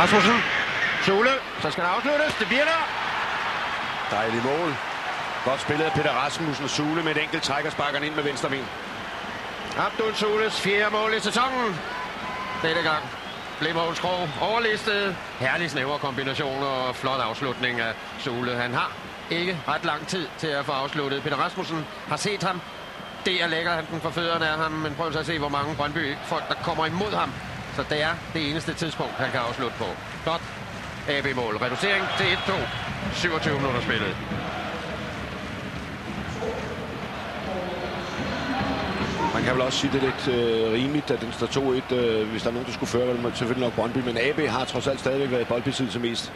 Rasmussen. Sule, så skal der afsluttes. Det bliver der. Dejlig mål. Godt spillet af Peter Rasmussen og Sule med et enkelt træk og sparker ind med venstre ben. Abdul Sules 4. mål i sæsonen. Denne gang blev Mogens Krog overlistet. Herlig snævre kombinationer og flot afslutning af Sule. Han har ikke ret lang tid til at få afsluttet. Peter Rasmussen har set ham. Det er lækker, han den for fødderne af ham, men prøv så at se, hvor mange Brøndby-folk, der kommer imod ham. Så det er det eneste tidspunkt, han kan afslutte på. Flot AB-mål. Reducering til 1-2. 27 minutter spillet. Man kan vel også sige, det er lidt rimeligt, at den står 2-1, hvis der er nogen, der skulle føre, vel selvfølgelig nok Brøndby, men AB har trods alt stadigvæk været i boldbesiddelse mest.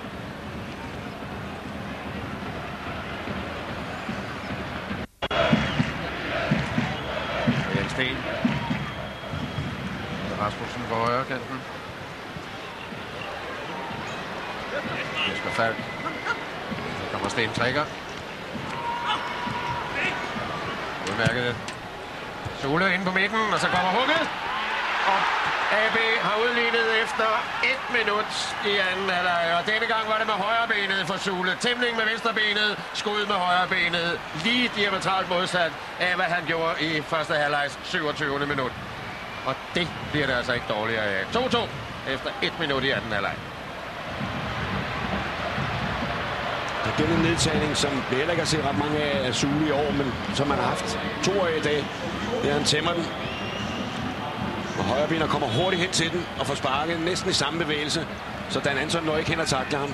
Jens Sten. Rasmussen på højre kanten. Jesper Falk. Så kommer Sten Trækker. Udmærket. Sule inde på midten, og så kommer hugget. Og AB har udlignet efter 1 minut i anden halvleg. Og denne gang var det med højre benet for Sule. Tæmning med venstre benet, skud med højre benet. Lige diametralt modsat af, hvad han gjorde i første halvlegs 27. minut. Og det bliver det altså ikke dårligere af. 2-2 efter 1 minut i anden halvleg. Det er en nedtagning, som vi heller ikke har set ret mange af Sule i år, men som man har haft 2 år i dag. Der han tæmmer den. Og højrebenet kommer hurtigt hen til den og får sparket næsten i samme bevægelse. Så Dan Anton når ikke hen og takler ham.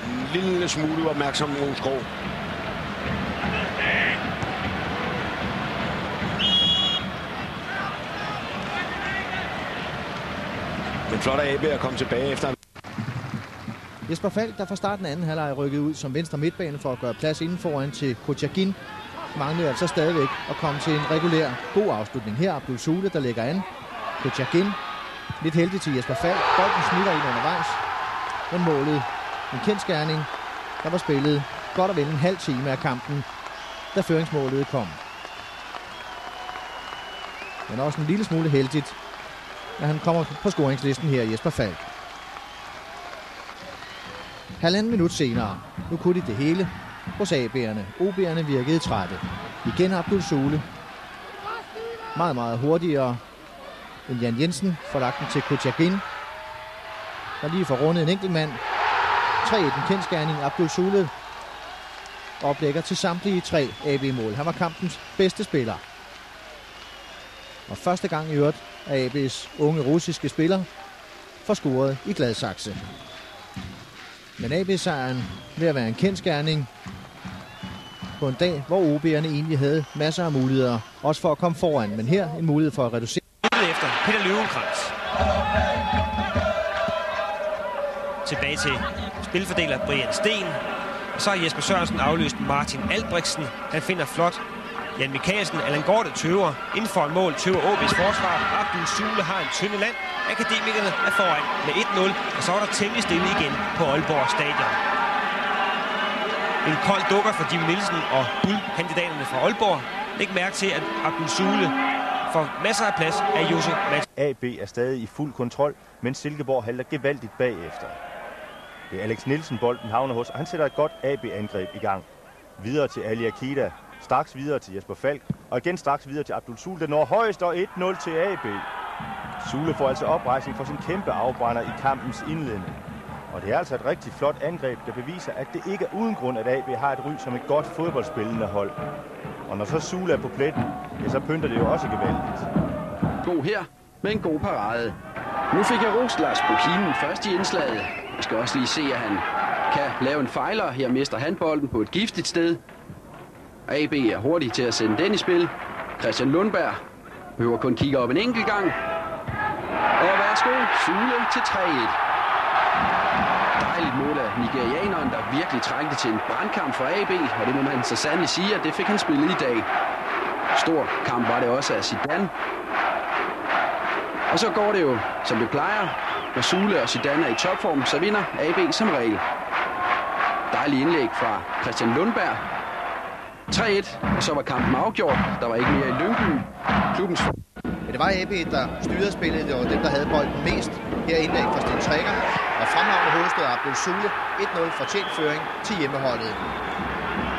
En lille smule opmærksom mod Skrå. Men flot af AB at komme tilbage efter. Jesper Falk, der fra starten af anden halvleg er rykket ud som venstre midtbane for at gøre plads inden foran til Kochagin, manglede altså stadigvæk at komme til en regulær god afslutning. Her Abdul Sule, der lægger an. Kochagin, lidt heldig til Jesper Falk. Bolden smitter ind undervejs. Men målet, en kendsgerning, der var spillet godt og vel en halv time af kampen, da føringsmålet kom. Men også en lille smule heldigt, at han kommer på scoringslisten her, Jesper Falk. 1,5 minut senere. Nu kunne de det hele hos AB'erne. OB'erne virkede trætte. Igen Abdul Sule. Meget, meget hurtigere end Jan Jensen. Får lagt den til Kochagin. Der lige får rundet en enkelt mand. 3-1 en kendsgerning. Abdul Sule oplægger til samtlige 3 AB-mål. Han var kampens bedste spiller. Og første gang i øvrigt af AB's unge russiske spiller får scoret i Gladsaxe. Men AB-sejren ved at være en kendsgerning på en dag, hvor OB'erne egentlig havde masser af muligheder, også for at komme foran, men her en mulighed for at reducere. Efter Peter Løvenkrantz. Tilbage til spilfordeler Brian Sten. Og så har Jesper Sørensen afløst Martin Albrechtsen. Han finder flot. Jan Michaelsen, Allan Gorte tøver. Inden for en mål tøver OB's forsvar. Abdul Sule har en tynde land. Akademikerne er foran med 1-0, og så er der temmelig stille igen på Aalborg Stadion. En kold dukker for Jimmy Nielsen og guldkandidaterne fra Aalborg. Læg mærke til, at Abdul Sule får masser af plads af Jose Madsen. AB er stadig i fuld kontrol, mens Silkeborg halter gevaldigt bagefter. Det er Alex Nielsen, bolden havner hos, og han sætter et godt AB-angreb i gang. Videre til Ali Akida, straks videre til Jesper Falk, og igen straks videre til Abdul Sule, der når højst, og 1-0 til AB. Sule får altså oprejsning for sin kæmpe afbrænder i kampens indledning. Og det er altså et rigtig flot angreb, der beviser, at det ikke er uden grund, at AB har et ry som et godt fodboldspillende hold. Og når så Sule er på pletten, ja, så pynter det jo også gevaldigt. God her med en god parade. Nu fik jeg rost Lars Bohinen først i indslaget. Jeg skal også lige se, at han kan lave en fejler. Her mister han bolden på et giftigt sted. AB er hurtig til at sende den i spil. Christian Lundberg behøver kun kigge op en enkelt gang. Og værsgo, Sule til 3-1. Dejligt mål af nigerianeren, der virkelig trængte til en brandkamp for AB. Og det må man så sandelig sige, at det fik han spillet i dag. Stor kamp var det også af Zidane. Og så går det jo, som det plejer. Når Sule og Zidane er i topform, så vinder AB som regel. Dejlig indlæg fra Christian Lundberg. 3-1, og så var kampen afgjort. Der var ikke mere i Lyngby. Klubbens... Men det var AB, der styrede spillet. Det var dem, der havde bolden mest. Her indlæg fra Sten Trækker. og fremragende hovedstød Abdul Sule 1-0 fortjent føring til hjemmeholdet.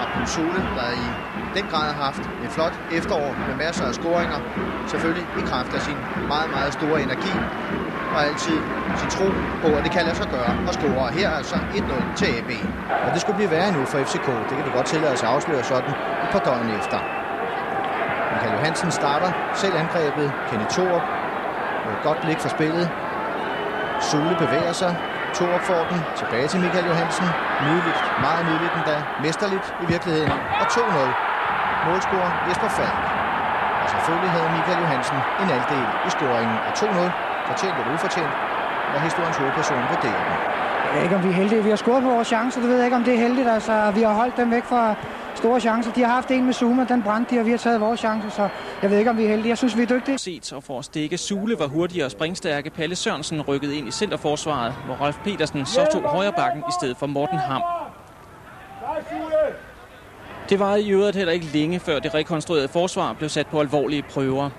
Abdul Sule, der i den grad har haft et flot efterår med masser af scoringer, selvfølgelig i kraft af sin meget, meget store energi og altid sin tro på, at det kan lade sig gøre og score. Her er altså 1-0 til AB. Og det skulle blive værre nu for FCK. Det kan vi godt tillade sig at afsløre sådan et par døgn efter. Michael Johansen starter selv angrebet. Kenny Thorup med et godt blik for spillet. Sule bevæger sig. Thorup får den tilbage til Michael Johansen. Nydeligt, meget nydeligt endda. Mesterligt i virkeligheden. Og 2-0. Målscorer Jesper Falk. Og selvfølgelig havde Michael Johansen en halvdel i scoringen. Og 2-0. Fortjent eller ufortjent, når historiens hovedperson vurderer den. Jeg ved ikke, om vi er heldige. Vi har scoret på vores chancer. Det ved jeg ikke, om det er heldigt. Altså, vi har holdt dem væk fra store chancer. De har haft en med Zuma, den brændte de, og vi har taget vores chancer. Så jeg ved ikke, om vi er heldige. Jeg synes, vi er dygtige. Set og for at stikke Sule var hurtigere og springstærke. Palle Sørensen rykkede ind i centerforsvaret, hvor Rolf Petersen så tog højrebakken i stedet for Morten Ham. Det varede i øvrigt heller ikke længe, før det rekonstruerede forsvar blev sat på alvorlige prøver.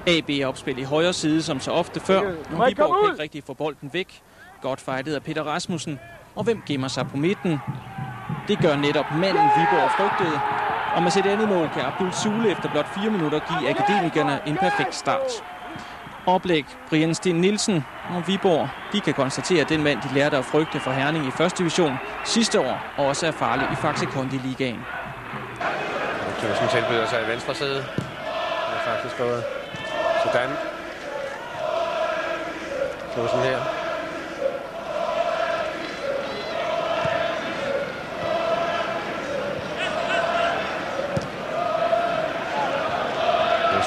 AB er opspil i højre side, som så ofte før. Og Viborg kan ikke rigtig få bolden væk. Godt fightet af Peter Rasmussen. Og hvem gemmer sig på midten? Det gør netop manden Viborg frygtede. Og med sit andet mål kan Abdul Sule efter blot 4 minutter give akademikerne en perfekt start. Oplæg Brian Sten Nielsen og Viborg. De kan konstatere, at den mand, de lærte at frygte for Herning i 1. division sidste år, også er farlig i Faxe Kondi-ligaen. Knudsen tilbyder sig i venstre side. Det er faktisk gået sådan. Knudsen her.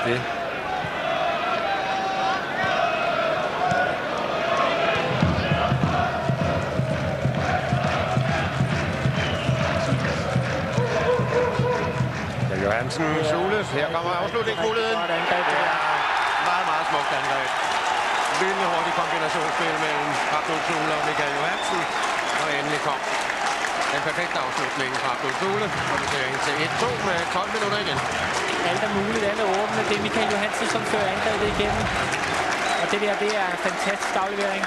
Det. Johansen, Sule. Her kommer afslutningsmuligheden. Meget, meget smukt angreb. Lynende hurtig kombinationsspil mellem Abdul Sule og Michael Johansen. Og endelig kom den perfekte afslutning fra Abdul Sule. Og det ser ind til 1-2 med 12 minutter igen. Alt er muligt, alt er åbent. Det er Michael Johansen, som fører angrebet igennem. Og det der, det er en fantastisk aflevering.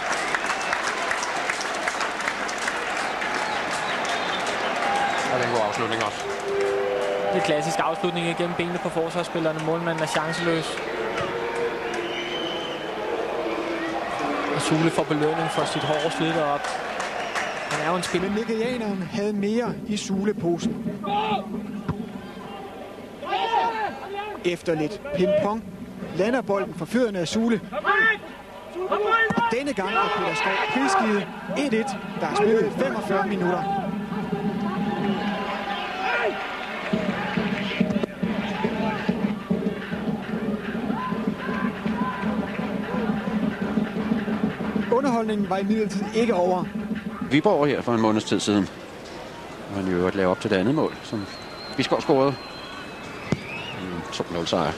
Og det er en god afslutning også. Det er klassisk afslutning igennem benene på forsvarsspillerne. Målmanden er chanceløs. Og Sule får belønning for sit hårde slid op. Han er jo en spiller. Men nigerianeren havde mere i Sule-posen. Efter lidt ping-pong lander bolden for fødderne af Sule. Og denne gang er Peter Skov prisgivet 1-1, der er spillet 45 minutter. Underholdningen var imidlertid ikke over. Viborg her for en måneds tid siden. Og han i øvrigt lavede op til det andet mål, som Biskov scorede. 2-0 sejr.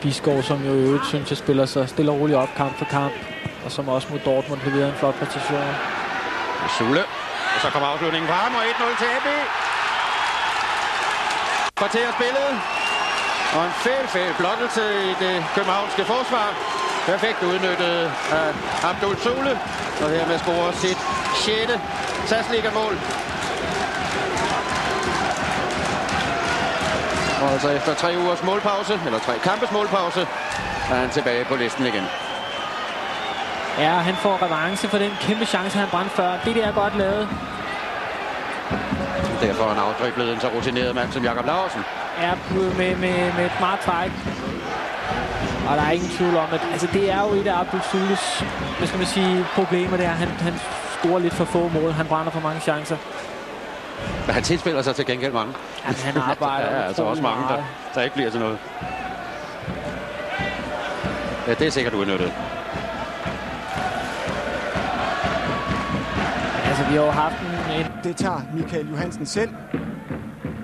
Biskov, som jo i øvrigt synes, jeg spiller sig stille og roligt op kamp for kamp. Og som også mod Dortmund leverer en flot præstation. Sule. Og så kommer afslutningen på ham, og 1-0 til AB. Kvarter spillet. Og en fæl blokkelse i det københavnske forsvar. Perfekt udnyttet af Abdul Sule. Og hermed scorer sit 6. SAS-liga-mål. Og altså efter 3 ugers målpause, eller 3 kampes målpause, er han tilbage på listen igen. Ja, han får revanche for den kæmpe chance, han brændte før. Det er godt lavet. Derfor er han afdriblet en så rutineret mand som Jakob Laursen. Ja, med et smart træk. Og der er ingen tvivl om, at altså, det er jo et af Abdul Sules, hvad skal man sige, problemer der. Han scorer lidt for få mål. Han brænder for mange chancer. Men han tilspiller sig til gengæld mange. Jamen, han arbejder ja, altså også mange, der ikke bliver til noget. Ja, det er sikkert udnyttet. Altså, vi har jo haft en... Det tager Michael Johansen selv.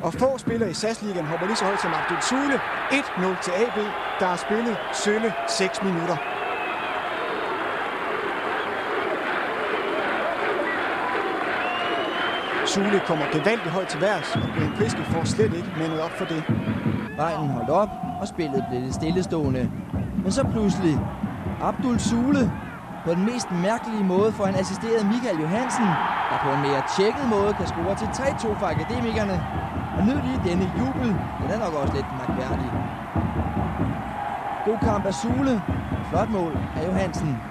Og få spillere i SAS-ligaen hopper lige så højt som Abdul Sule. 1-0 til AB, der har spillet sølle 6 minutter. Sule kommer gevaldigt højt til værs, og Brian Priske får slet ikke mandet op for det. Vejen holdt op, og spillet blev lidt stillestående. Men så pludselig Abdul Sule På den mest mærkelige måde får han assisteret Michael Johansen, der på en mere tjekket måde kan score til 3-2 for akademikerne. Og nyd lige denne jubel, den er nok også lidt mærkværdig. God kamp af Sule. Flot mål af Johansen.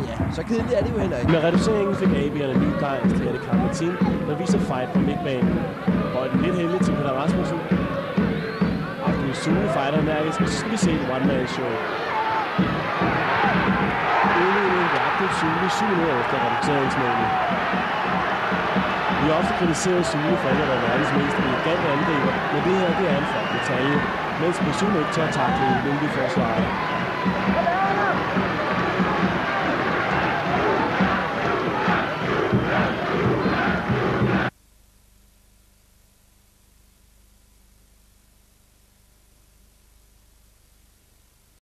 Ja, så kedeligt er det jo heller ikke. Med reduceringen fik AB'erne ny gejst til Erik Martin, der viser fight på midtbanen. Bolden lidt heldig til Peter Rasmussen. Abdul Sule fighter energisk, og så skal vi se et one-man-show. Udligning ved Abdul Sule 7 minutter efter reduceringsmålet. Vi har ofte kritiseret Sule for ikke at være verdens mest elegante angriber, men det her det er en flot detalje, mens Bosum ikke tør takle en myndig forsvarer.